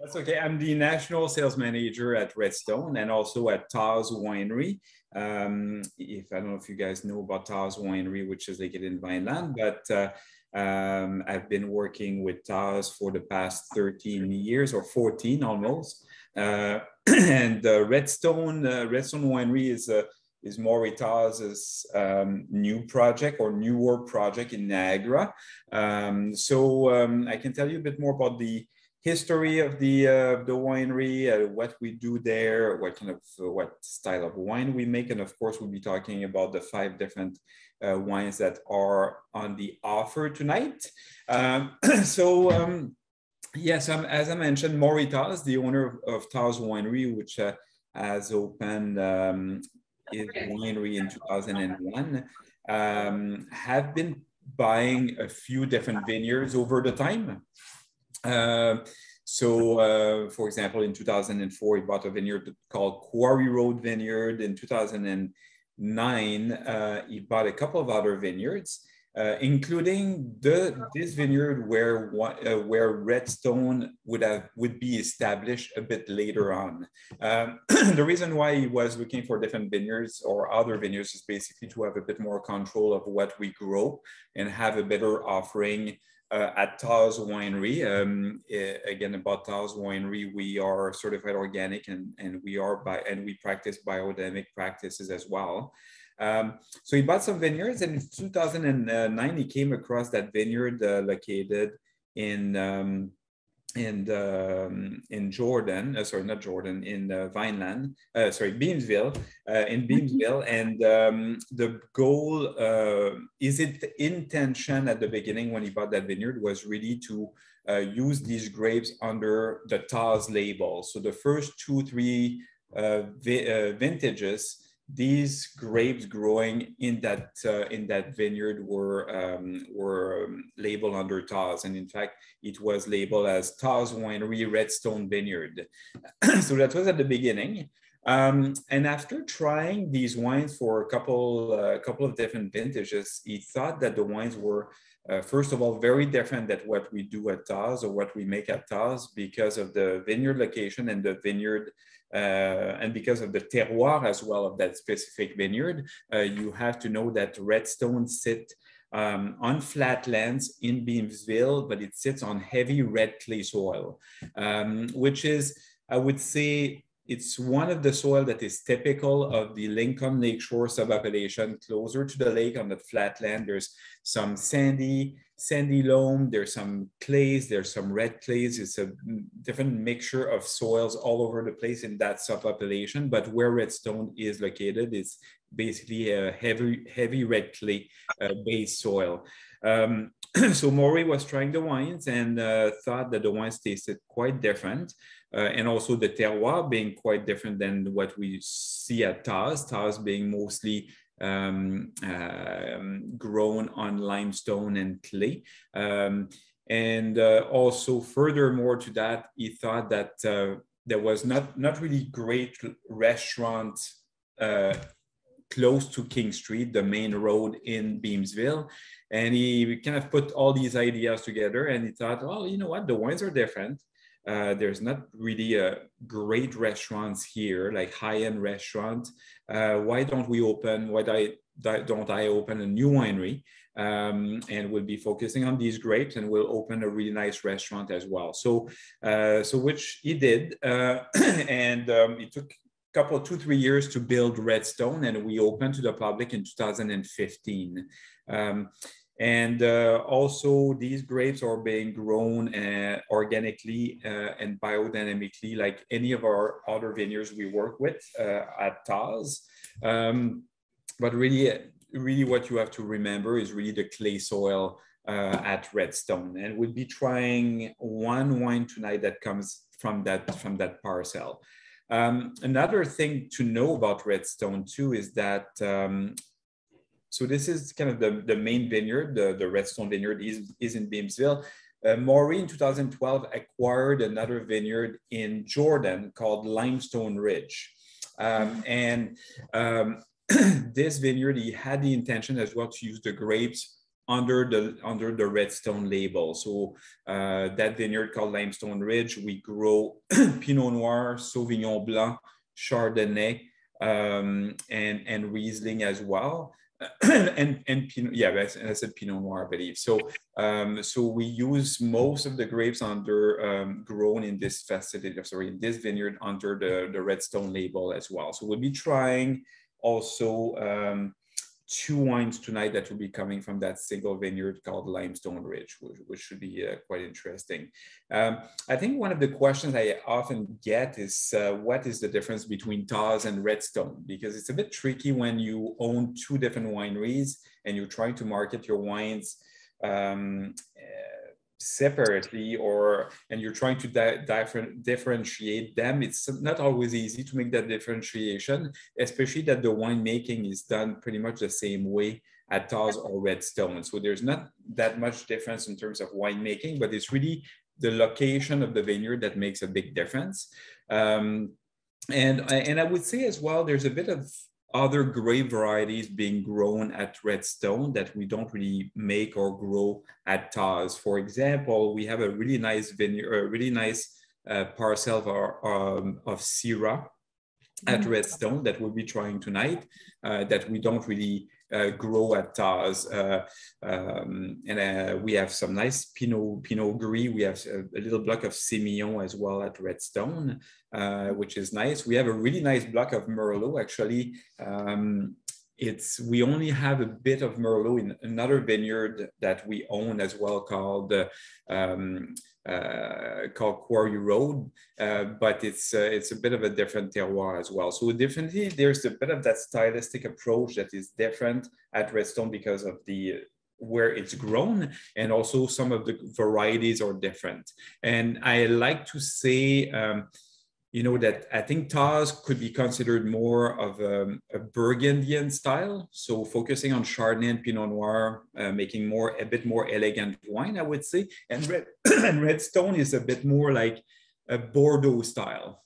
That's okay. I'm the national sales manager at Redstone and also at Tawse Winery. If I don't know if you guys know about Tawse Winery, which is located in Vineland, but I've been working with Tawse for the past 13 years or 14 almost. And Redstone Winery is Murray Tawse's new project or newer project in Niagara. I can tell you a bit more about the history of the winery, what we do there, what style of wine we make, and of course we'll be talking about the 5 different wines that are on the offer tonight. Yes, as I mentioned, Murray Tawse, the owner of Tawse Winery, which has opened his winery in 2001, have been buying a few different vineyards over the time. For example, in 2004, he bought a vineyard called Quarry Road Vineyard. In 2009, he bought a couple of other vineyards, including this vineyard where Redstone would be established a bit later on. The reason why he was looking for different vineyards or other vineyards is basically to have a bit more control of what we grow and have a better offering at Tawse Winery. Again, about Tawse Winery, we are certified organic and we practice biodynamic practices as well. So he bought some vineyards, and in 2009 he came across that vineyard located in Jordan, in Vineland, Beamsville, in Beamsville. And the goal, his intention at the beginning when he bought that vineyard was really to use these grapes under the Tawse label. So the first 2-3 vintages, these grapes growing in that vineyard were labeled under Tawse, and in fact, it was labeled as Tawse Winery Redstone Vineyard. So that was at the beginning. And after trying these wines for a couple of different vintages, he thought that the wines were first of all very different than what we do at Tawse or what we make at Tawse because of the vineyard location and the vineyard. And because of the terroir as well of that specific vineyard. You have to know that Redstone sit on flatlands in Beamsville, but it sits on heavy red clay soil, which is, I would say, it's one of the soil that is typical of the Lincoln Lakeshore subappellation. Closer to the lake on the flatland, there's some sandy loam, there's some clays, there's some red clays. It's a different mixture of soils all over the place in that subappellation. But where Redstone is located, it's basically a heavy red clay based soil. So Murray was trying the wines and thought that the wines tasted quite different. And also the terroir being quite different than what we see at Tawse. Tawse being mostly grown on limestone and clay. And also furthermore to that, he thought that there was not really great restaurant close to King Street, the main road in Beamsville. And he kind of put all these ideas together and he thought, oh, you know what, the wines are different. There's not really great restaurants here, like high-end restaurants. Why don't I open a new winery and we'll be focusing on these grapes and we'll open a really nice restaurant as well. So which he did. And it took a couple, 2-3 years to build Redstone, and we opened to the public in 2015. And also these grapes are being grown organically and biodynamically like any of our other vineyards we work with at Tawse. But really what you have to remember is really the clay soil at Redstone. And we'll be trying one wine tonight that comes from that parcel. Another thing to know about Redstone too is that so this is kind of the main vineyard, the Redstone vineyard is in Beamsville. Murray in 2012 acquired another vineyard in Jordan called Limestone Ridge. This vineyard, he had the intention as well to use the grapes under the Redstone label. So that vineyard called Limestone Ridge, we grow Pinot Noir, Sauvignon Blanc, Chardonnay, and Riesling as well. and Pinot, yeah, I said Pinot Noir, I believe. So so we use most of the grapes under grown in this facility, sorry, in this vineyard under the Redstone label as well. So we'll be trying also 2 wines tonight that will be coming from that single vineyard called Limestone Ridge, which should be quite interesting. I think one of the questions I often get is what is the difference between Tawse and Redstone? Because it's a bit tricky when you own 2 different wineries and you're trying to market your wines separately, and you're trying to differentiate them. It's not always easy to make that differentiation, especially that the winemaking is done pretty much the same way at Tawse or Redstone. So there's not that much difference in terms of winemaking, but it's really the location of the vineyard that makes a big difference. And I would say as well, there's a bit of other grape varieties being grown at Redstone that we don't really make or grow at Tawse. For example, we have a really nice vineyard, a really nice parcel of Syrah at Redstone that we'll be trying tonight that we don't really grow at Tawse. We have some nice Pinot Gris. We have a little block of Semillon as well at Redstone, which is nice. We have a really nice block of Merlot, actually. We only have a bit of Merlot in another vineyard that we own as well called Quarry Road, but it's a bit of a different terroir as well. So definitely there's a bit of that stylistic approach that is different at Redstone because of where it's grown, and also some of the varieties are different. And I like to say, you know, that I think Tawse could be considered more of a Burgundian style. So focusing on Chardonnay and Pinot Noir, making a bit more elegant wine, I would say. And Redstone is a bit more like a Bordeaux style,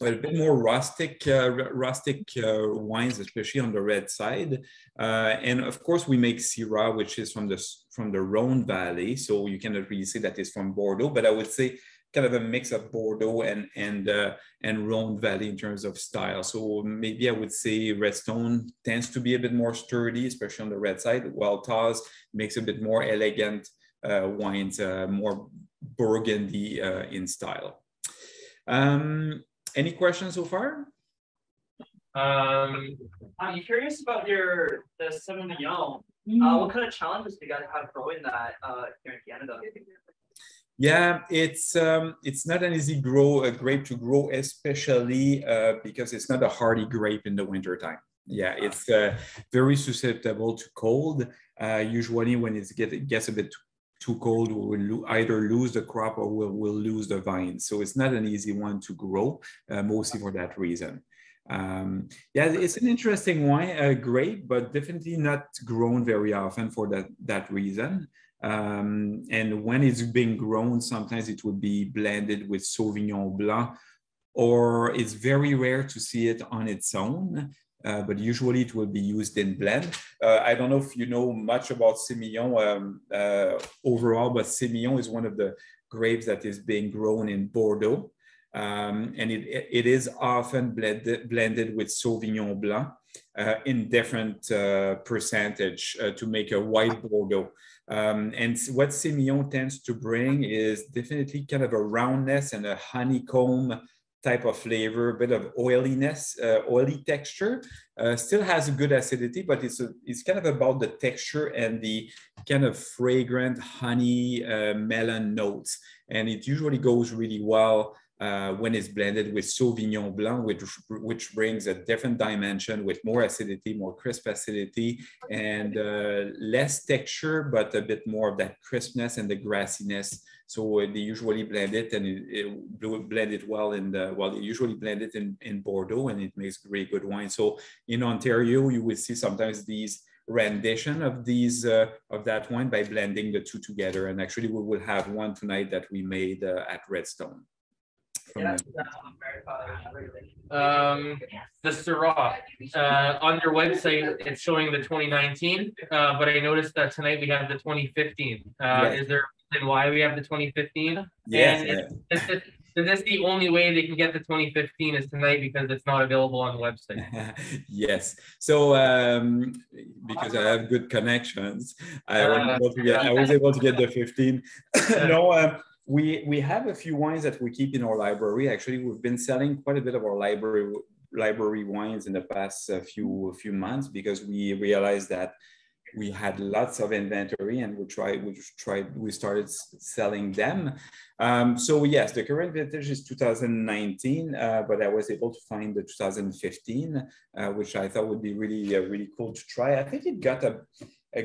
a bit more rustic wines, especially on the red side. And of course, we make Syrah, which is from the Rhone Valley. So you cannot really say that it's from Bordeaux, but I would say kind of a mix of Bordeaux and Rhone Valley in terms of style. So maybe I would say Redstone tends to be a bit more sturdy, especially on the red side, while Tawse makes a bit more elegant wines, more Burgundy in style. Any questions so far? I'm curious about the Semillon. What kind of challenges do you guys have growing that here in Canada? Yeah, it's not an easy grape to grow, especially because it's not a hardy grape in the wintertime. Yeah, it's very susceptible to cold. Usually when it gets a bit too cold, we will either lose the crop or we'll lose the vine. So it's not an easy one to grow, mostly for that reason. Yeah, it's an interesting wine, grape, but definitely not grown very often for that reason. And when it's being grown, sometimes it would be blended with Sauvignon Blanc, or it's very rare to see it on its own, but usually it will be used in blend. I don't know if you know much about Semillon overall, but Semillon is one of the grapes that is being grown in Bordeaux. And it is often blended with Sauvignon Blanc in different percentage to make a white Bordeaux. And what Semillon tends to bring is definitely kind of a roundness and a honeycomb type of flavor, a bit of oiliness, oily texture. Still has a good acidity, but it's kind of about the texture and the kind of fragrant honey melon notes. And it usually goes really well when it's blended with Sauvignon Blanc, which brings a different dimension with more acidity, more crisp acidity, and less texture, but a bit more of that crispness and the grassiness. So they usually blend it, and it blend it well they usually blend it in Bordeaux, and it makes very good wine. So in Ontario, you will see sometimes these rendition of that wine by blending the two together. And actually, we will have one tonight that we made at Redstone. from the Syrah. On your website, it's showing the 2019, but I noticed that tonight we have the 2015. Yes. Is there a reason why we have the 2015? Yes. And is this the only way they can get the 2015 is tonight because it's not available on the website? Yes. So because I have good connections, I was able to get the 15. No, we have a few wines that we keep in our library. Actually, we've been selling quite a bit of our library wines in the past few months because we realized that we had lots of inventory and we started selling them. So yes, the current vintage is 2019, but I was able to find the 2015, which I thought would be really cool to try. I think it got a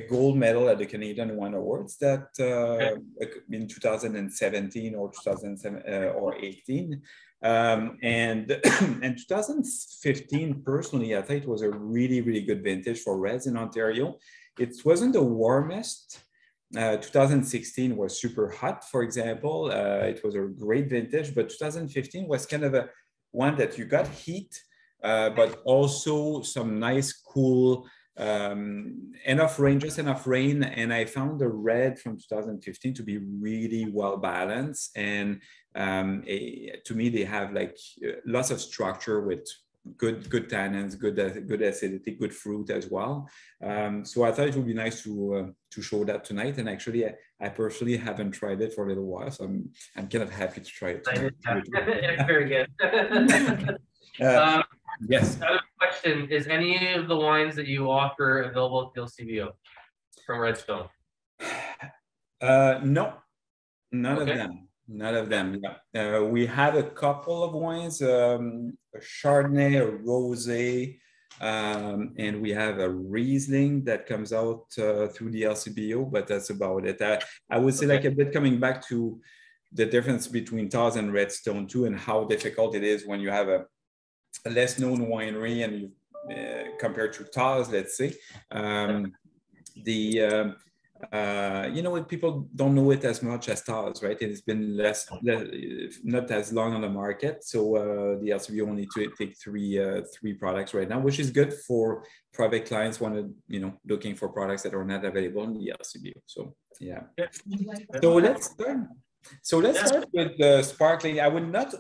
gold medal at the Canadian Wine Awards that in 2017 or 2007 or 18. And 2015, personally, I think it was a really good vintage for reds in Ontario. It wasn't the warmest. 2016 was super hot, for example. It was a great vintage, but 2015 was kind of one that you got heat, but also some nice, cool, enough rain, just enough rain. And I found the red from 2015 to be really well balanced. And to me, they have like lots of structure with good tannins, good acidity, good fruit as well. So I thought it would be nice to show that tonight. And actually, I personally haven't tried it for a little while, so I'm kind of happy to try it tonight. Very good. Yes. Another question: is any of the wines that you offer available at the LCBO from Redstone? No, none of them. None of them. Yeah. We have a couple of wines, a Chardonnay, a Rosé, and we have a Riesling that comes out through the LCBO, but that's about it. I would say like a bit coming back to the difference between Tawse and Redstone too, and how difficult it is when you have a less known winery and you compared to Tawse, let's say. You know what, people don't know it as much as Tawse, right? It's been not as long on the market. So the LCBO only take three products right now, which is good for private clients looking for products that are not available in the LCBO. So yeah. So let's start. Start with the sparkling. I would not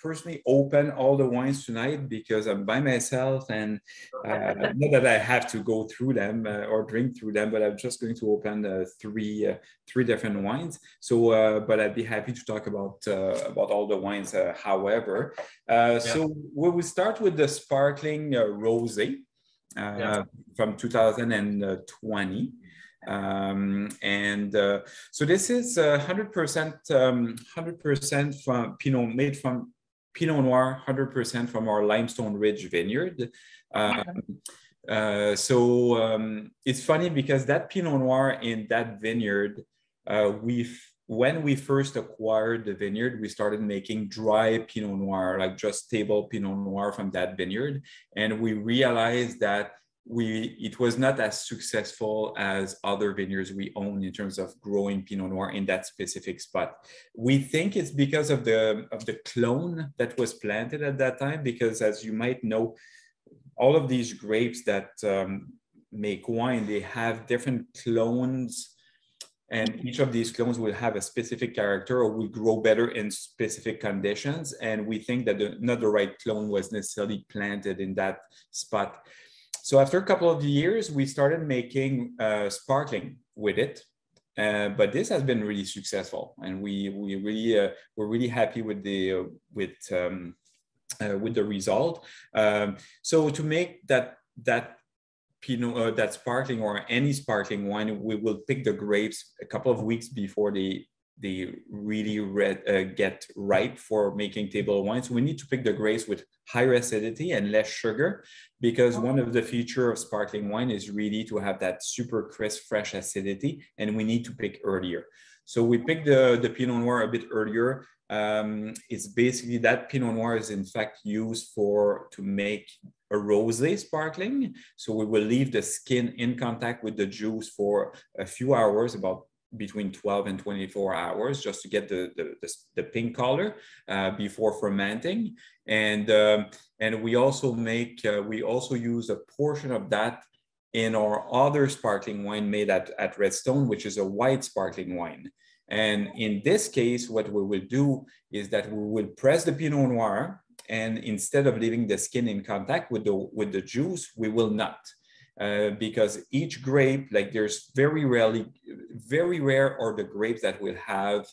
personally open all the wines tonight because I'm by myself, and not that I have to go through them or drink through them, but I'm just going to open three different wines. So, but I'd be happy to talk about all the wines. However, so we will start with the sparkling rosé from 2020. So this is 100% from made from Pinot Noir, 100% from our Limestone Ridge vineyard. It's funny because that Pinot Noir in that vineyard, when we first acquired the vineyard, we started making dry Pinot Noir, like just table Pinot Noir from that vineyard, and we realized that it was not as successful as other vineyards we own in terms of growing Pinot Noir in that specific spot. We think it's because of the clone that was planted at that time, because as you might know, all of these grapes that make wine, they have different clones, and each of these clones will have a specific character or will grow better in specific conditions. And we think that not the right clone was necessarily planted in that spot. So after a couple of years, we started making sparkling with it, but this has been really successful, and we're really happy with the result. So to make that Pinot, that sparkling or any sparkling wine, we will pick the grapes a couple of weeks before they really get ripe for making table wines. We need to pick the grapes with higher acidity and less sugar, because one of the features of sparkling wine is really to have that super crisp, fresh acidity, and we need to pick earlier. So we picked the Pinot Noir a bit earlier. It's basically that Pinot Noir is in fact used to make a rosé sparkling. So we will leave the skin in contact with the juice for a few hours, about between 12 and 24 hours just to get the pink color before fermenting. And we also use a portion of that in our other sparkling wine made at Redstone, which is a white sparkling wine. And in this case, what we will do is that we will press the Pinot Noir, and instead of leaving the skin in contact with the juice, we will not. Because each grape, like there's very rare are the grapes that will have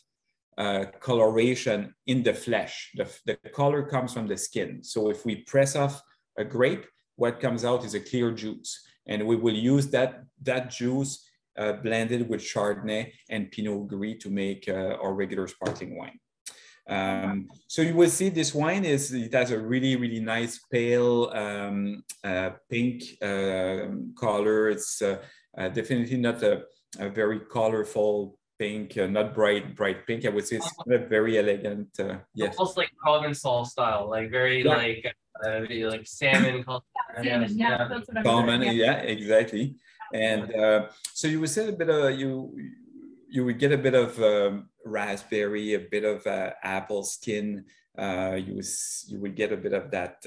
coloration in the flesh. The color comes from the skin. So if we press off a grape, what comes out is a clear juice. And we will use that juice blended with Chardonnay and Pinot Gris to make our regular sparkling wine. So you will see this wine it has a really, really nice pale pink color. It's definitely not a very colorful pink, not bright pink. I would say it's very elegant. Yes. Almost like Provençal style, like very like salmon. Salmon, yeah, that's what I'm Salmon, saying. yeah, exactly. And so you would say a bit of you would get a bit of raspberry, a bit of apple skin. You would get a bit of that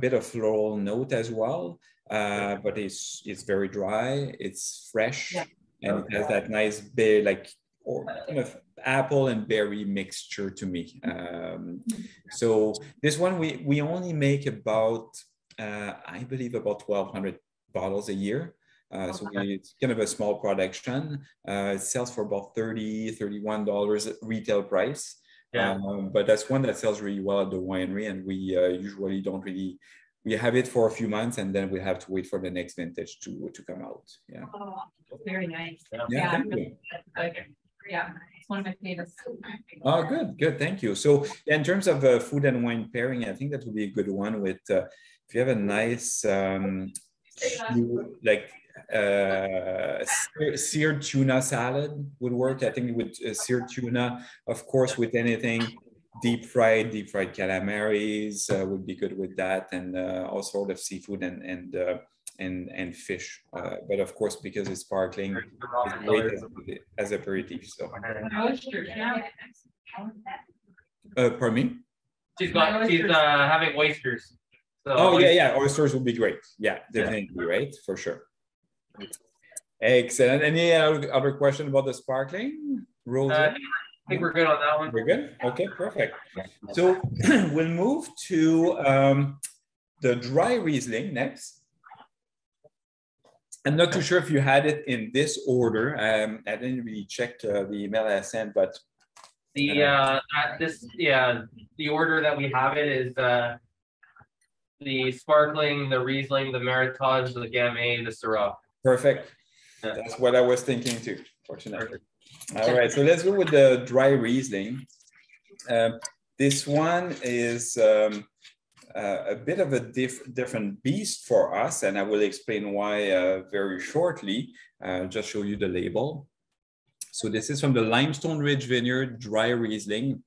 bit of floral note as well. But it's very dry. It's fresh, and it has that nice bit or kind of apple and berry mixture to me. So this one we only make about I believe about 1,200 bottles a year. So it's kind of a small production. It sells for about $30–31 retail price. Yeah. But that's one that sells really well at the winery, and we usually don't really. We have it for a few months, and then we have to wait for the next vintage to come out. Yeah. Oh, very nice. Yeah. Thank you. Yeah, it's one of my favorites. Oh, good. Thank you. So in terms of food and wine pairing, I think that would be a good one with if you have a nice seared tuna salad would work. I think with seared tuna, of course, with anything deep fried calamaris would be good with that, and all sort of seafood and fish. But of course, because it's sparkling, it's great as aperitif. So, pardon me. She's having oysters. So oh yeah, oysters would be great. Yeah, definitely, right, for sure. Excellent. Any other question about the sparkling? Rose? I think we're good on that one. We're good? Okay, perfect. So we'll move to the dry Riesling next. I'm not too sure if you had it in this order. I didn't really check the email I sent, but the order that we have it is the sparkling, the Riesling, the Murray Tawse, the Gamay, the Syrah. Perfect. Yeah. That's what I was thinking too, fortunately. All right, so let's go with the dry Riesling. This one is a bit of a different beast for us, and I will explain why very shortly. Just show you the label. So this is from the Limestone Ridge Vineyard Dry Riesling.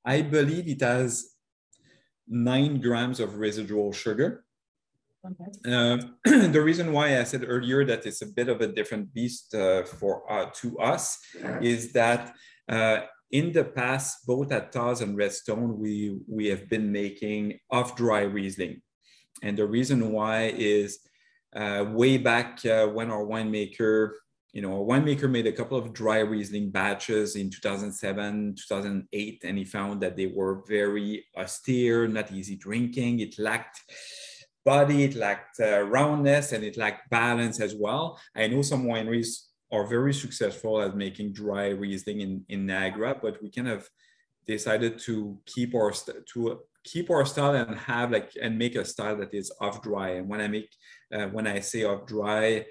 I believe it has 9 grams of residual sugar. The reason why I said earlier that it's a bit of a different beast to us is that in the past, both at Tawse and Redstone, we have been making off-dry Riesling. And the reason why is way back when our winemaker made a couple of dry Riesling batches in 2007, 2008, and he found that they were very austere, not easy drinking. It lacked body, it lacked roundness, and it lacked balance as well. I know some wineries are very successful at making dry Riesling in Niagara, but we kind of decided to keep our style and make a style that is off dry. And when I say off dry,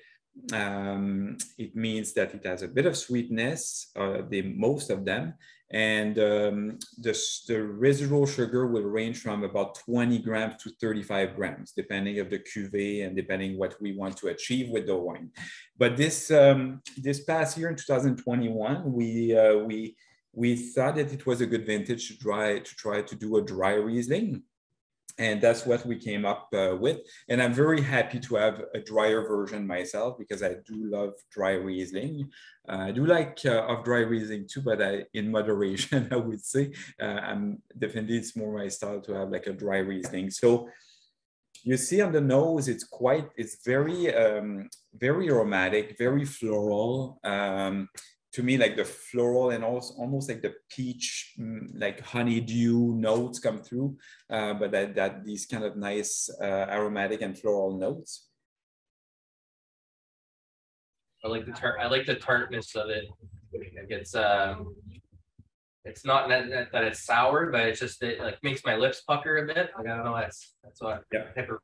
it means that it has a bit of sweetness, most of them, and the residual sugar will range from about 20 grams to 35 grams, depending of the cuvée and depending what we want to achieve with the wine. But this past year in 2021, we thought that it was a good vintage to try to do a dry Riesling. And that's what we came up with. And I'm very happy to have a drier version myself because I do love dry Riesling. I do like off-dry Riesling too, but in moderation, I would say. Definitely, it's more my style to have like a dry Riesling. So you see on the nose, it's very, very aromatic, very floral. To me, like the floral and also almost like the peach, like honeydew notes come through, but that these kind of nice aromatic and floral notes. I like the tartness of it. It's not that it's sour, but it's just it like makes my lips pucker a bit. Like I don't know, that's what. Yeah. Pepper.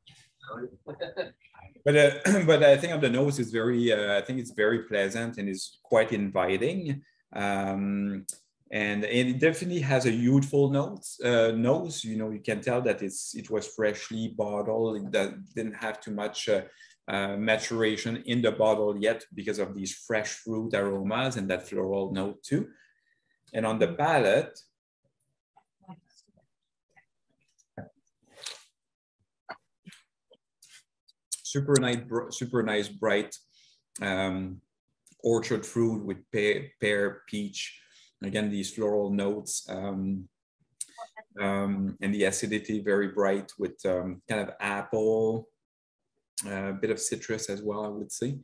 But I think on the nose is very, I think it's very pleasant and is quite inviting. And it definitely has a youthful nose. You know, you can tell that it was freshly bottled. It didn't have too much maturation in the bottle yet because of these fresh fruit aromas and that floral note too. And on the palate, super nice, bright orchard fruit with pear, peach. Again, these floral notes and the acidity very bright with kind of apple, a bit of citrus as well, I would say.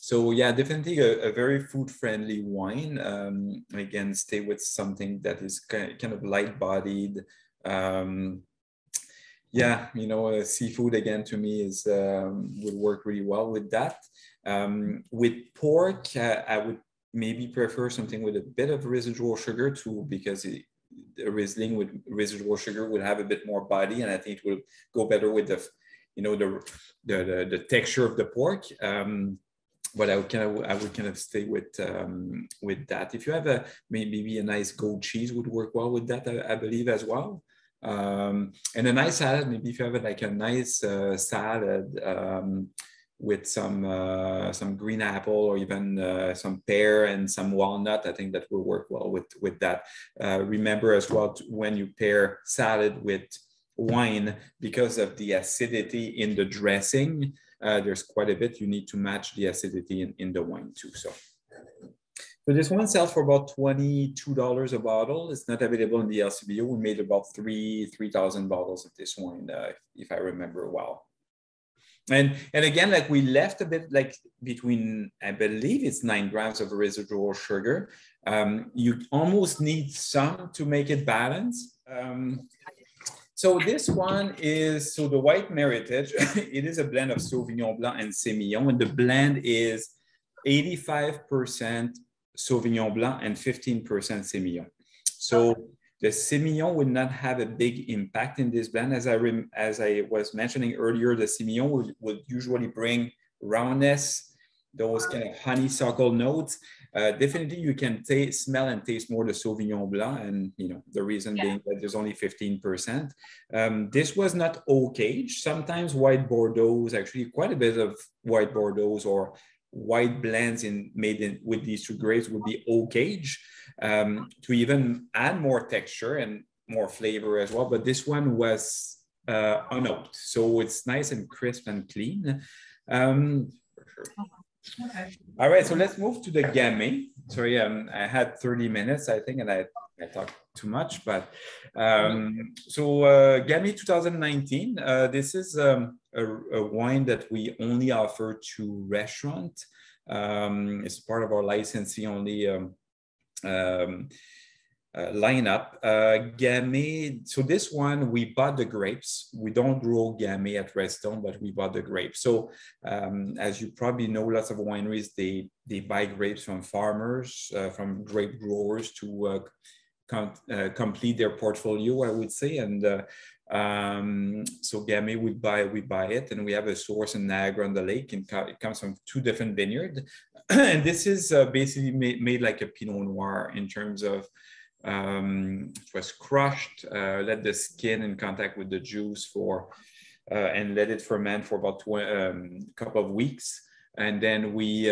So yeah, definitely a very food-friendly wine. Again, stay with something that is kind of light-bodied. Yeah, you know, seafood again to me is would work really well with that. With pork, I would maybe prefer something with a bit of residual sugar too, because the Riesling with residual sugar would have a bit more body, and I think it will go better with the, you know, the texture of the pork. But I would kind of stay with that. If you have maybe a nice goat cheese would work well with that, I believe as well. And a nice salad, maybe if you have like a nice salad with some green apple or even some pear and some walnut, I think that will work well with that. Remember as well, when you pair salad with wine, because of the acidity in the dressing, there's quite a bit. You need to match the acidity in the wine too. So this one sells for about $22 a bottle. It's not available in the LCBO. We made about 3,000 bottles of this wine, if I remember well. And again, like we left a bit like between, I believe it's 9 grams of residual sugar. You almost need some to make it balance. So this one is, so the White Meritage, it is a blend of Sauvignon Blanc and Semillon, and the blend is 85% Sauvignon Blanc and 15% Semillon. So the Semillon would not have a big impact in this blend. As I was mentioning earlier, the Semillon would usually bring roundness, those kind of honeysuckle notes. Definitely you can smell and taste more the Sauvignon Blanc, and you know the reason being that there's only 15%. This was not oak aged. Sometimes white Bordeaux, actually quite a bit of white Bordeaux or white blends made with these two grapes would be oak aged to even add more texture and more flavor as well. But this one was unoaked, so it's nice and crisp and clean. For sure. Okay. All right, so let's move to the Gamay. Sorry, I had 30 minutes, I think, and I talked too much, but Gamay 2019, this is a wine that we only offer to restaurant. It's part of our licensee only lineup. Gamay, so this one, we bought the grapes. We don't grow Gamay at Redstone, but we bought the grapes. So as you probably know, lots of wineries, they buy grapes from farmers, from grape growers to complete their portfolio, I would say. And so Gamay, we buy it, and we have a source in Niagara on the Lake, and it comes from 2 different vineyards. And this is basically made like a Pinot Noir in terms of it was crushed, let the skin in contact with the juice for, and let it ferment for about a couple of weeks. And then we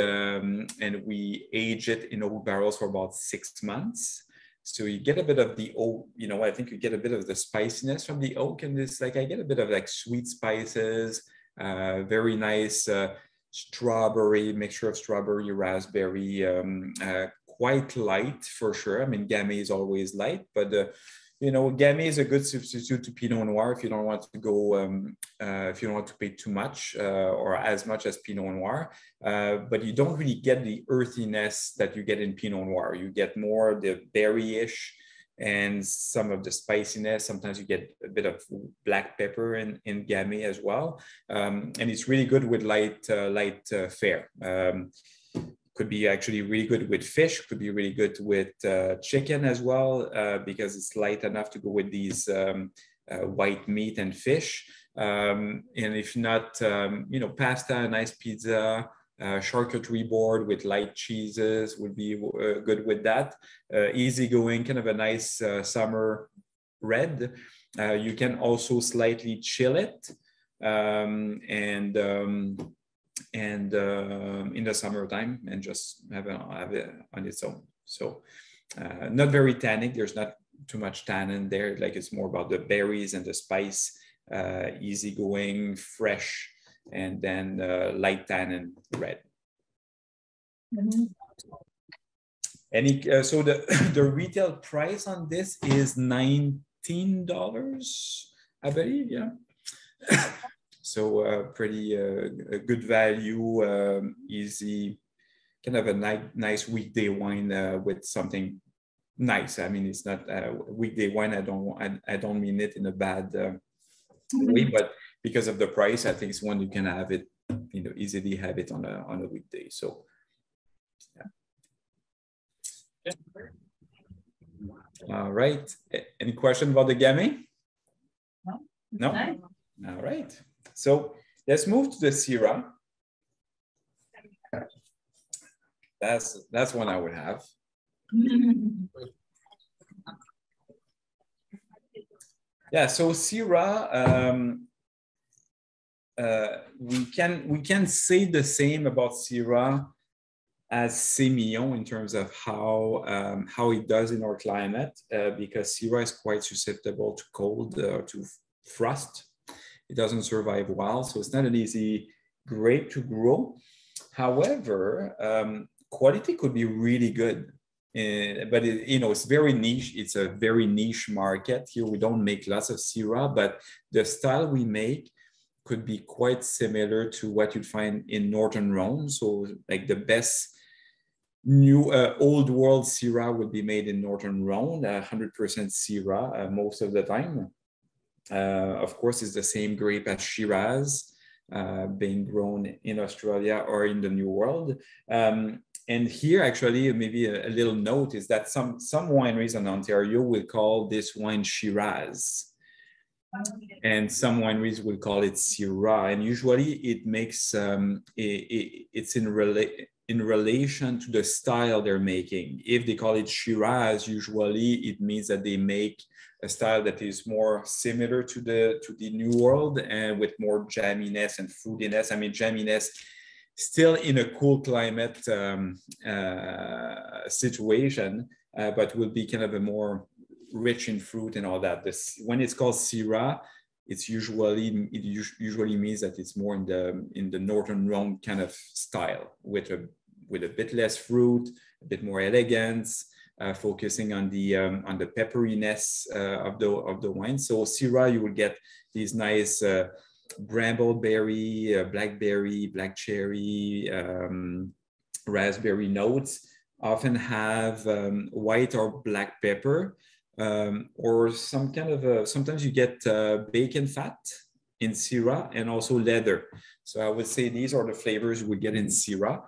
age it in oak barrels for about 6 months. So you get a bit of the oak, you know, I think you get a bit of the spiciness from the oak, and this, like, I get a bit of like sweet spices, very nice strawberry, mixture of strawberry, raspberry, quite light for sure. I mean, Gamay is always light, but you know, Gamay is a good substitute to Pinot Noir if you don't want to go, if you don't want to pay too much or as much as Pinot Noir. But you don't really get the earthiness that you get in Pinot Noir. You get more the berry-ish and some of the spiciness. Sometimes you get a bit of black pepper in Gamay as well. And it's really good with light fare. Could be actually really good with fish, could be really good with chicken as well, because it's light enough to go with these white meat and fish. And if not, you know, pasta, nice pizza, charcuterie board with light cheeses would be good with that. Easygoing, kind of a nice summer red. You can also slightly chill it. In the summertime, and just have it on its own. So not very tannic. There's not too much tannin there. Like, it's more about the berries and the spice, easygoing, fresh, and then light tannin red. Mm-hmm. So the retail price on this is $19, I believe. Yeah. So pretty good value, easy, kind of a nice weekday wine with something nice. I mean, it's not weekday wine. I don't mean it in a bad way, but because of the price, I think it's one you can have it, you know, easily have it on a weekday. So yeah. All right. Any question about the Gamay? No. Nice. All right. So let's move to the Syrah. That's one I would have. Yeah. So Syrah, we can say the same about Syrah as Sémillon in terms of how it does in our climate, because Syrah is quite susceptible to cold, to frost. It doesn't survive well, so it's not an easy grape to grow. However, quality could be really good, but you know, it's very niche. It's a very niche market. Here we don't make lots of Syrah, but the style we make could be quite similar to what you'd find in Northern Rhone. So like the best new old world Syrah would be made in Northern Rhone, 100% Syrah most of the time. Of course, it's the same grape as Shiraz, being grown in Australia or in the New World. And here, actually, maybe a little note is that some wineries in Ontario will call this wine Shiraz, and some wineries will call it Syrah. And usually, it makes it's in relation to the style they're making. If they call it Shiraz, usually it means that they make a style that is more similar to the New World and with more jamminess and fruitiness. I mean, jamminess still in a cool climate situation, but will be kind of a more rich in fruit and all that. When it's called Syrah, it usually means that it's more in the Northern Rhone kind of style, with a bit less fruit, a bit more elegance, focusing on the pepperiness of the wine. So Syrah, you will get these nice brambleberry, blackberry, black cherry, raspberry notes. Often have white or black pepper, or some kind of sometimes you get bacon fat in Syrah, and also leather. So I would say these are the flavors you would get in Syrah.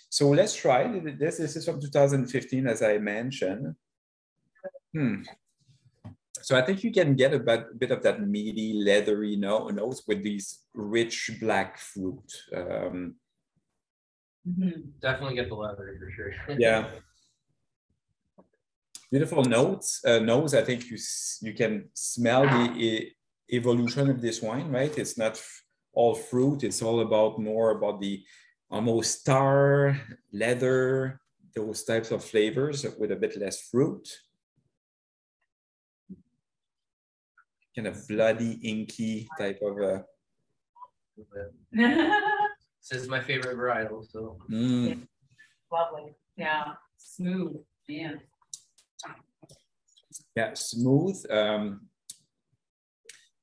So let's try this. This is from 2015, as I mentioned. So I think you can get a bit of that meaty, leathery notes with these rich black fruit. Definitely get the leather for sure. Yeah. Beautiful notes. Nose. I think you can smell the evolution of this wine, right? It's not all fruit. It's all about more about the almost tar, leather, those types of flavors with a bit less fruit. Kind of bloody, inky type of. This is my favorite varietal. So. Lovely. Yeah. Smooth. Man. Yeah, smooth.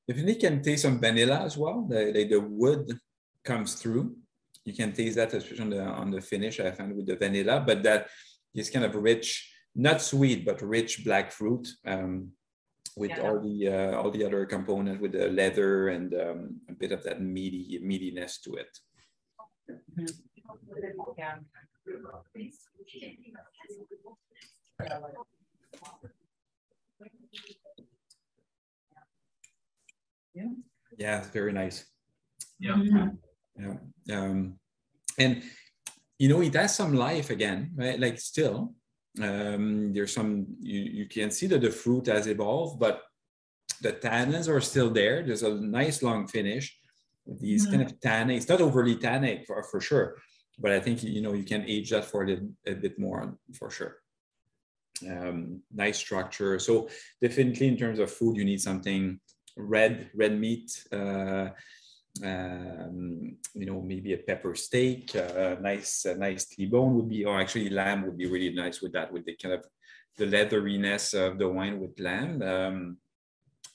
Definitely can taste some vanilla as well. The wood comes through. You can taste that, especially on the finish I found with the vanilla, but that is kind of rich, not sweet, but rich black fruit with all the other components with the leather and a bit of that meatiness to it. Yeah. Yeah, it's very nice. Yeah. And you know, it has some life again, right? Like still, there's some you can see that the fruit has evolved, but the tannins are still there. There's a nice long finish. These kind of tannic, it's not overly tannic for sure, but I think you know you can age that for a bit more for sure. Nice structure. So definitely in terms of food, you need something red meat. You know, maybe a pepper steak, nice T-bone would be, or actually lamb would be really nice with that, with the kind of the leatheriness of the wine with lamb.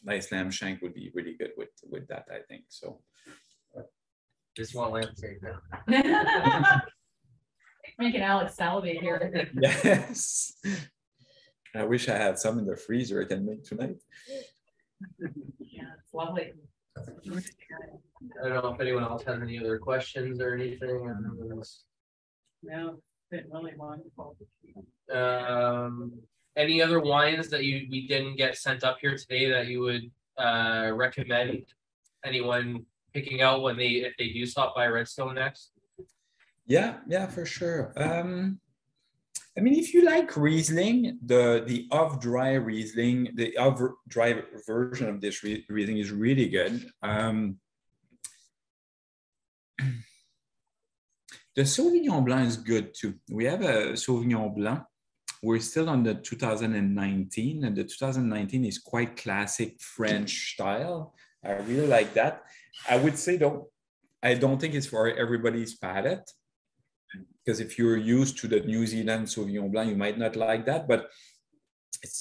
Nice lamb shank would be really good with that, I think. So just want lamb steak now. Making Alex salivate here. Yes. I wish I had some in the freezer I can make tonight. Yeah, it's lovely. I don't know if anyone else has any other questions or anything. No, it's been really wonderful. Any other wines that we didn't get sent up here today that you would recommend anyone picking out when if they do stop by Redstone next? Yeah, for sure. I mean, if you like Riesling, the off-dry Riesling, the off-dry version of this Riesling is really good. The Sauvignon Blanc is good too. We have a Sauvignon Blanc. We're still on the 2019, and the 2019 is quite classic French style. I really like that. I would say though, I don't think it's for everybody's palate, because if you're used to the New Zealand Sauvignon Blanc, you might not like that, but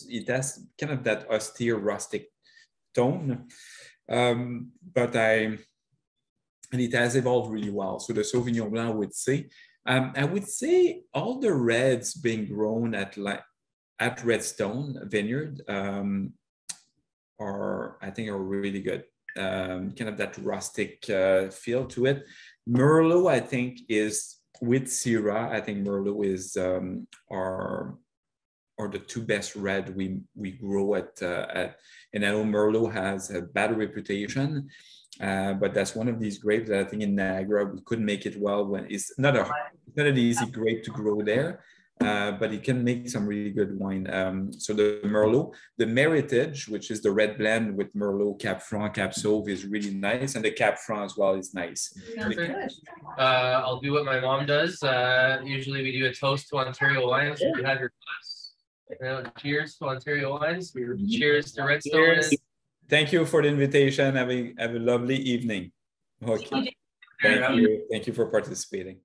it has kind of that austere, rustic tone. And it has evolved really well. So the Sauvignon Blanc, I would say all the reds being grown at Redstone Vineyard I think are really good. Kind of that rustic feel to it. Merlot, I think, is with Syrah. I think Merlot is are the two best red we grow at. And I know Merlot has a bad reputation. But that's one of these grapes that I think in Niagara we couldn't make it well when it's not an easy grape to grow there, but it can make some really good wine. So the Merlot, the Meritage, which is the red blend with Merlot, Cap Franc, Cap Sauve, is really nice, and the Cap Franc as well is nice. I'll do what my mom does. Usually we do a toast to Ontario wines. So you have your glass. Cheers to Ontario wines. Cheers to Redstone. Thank you for the invitation. Have a lovely evening. Okay. Thank you for participating.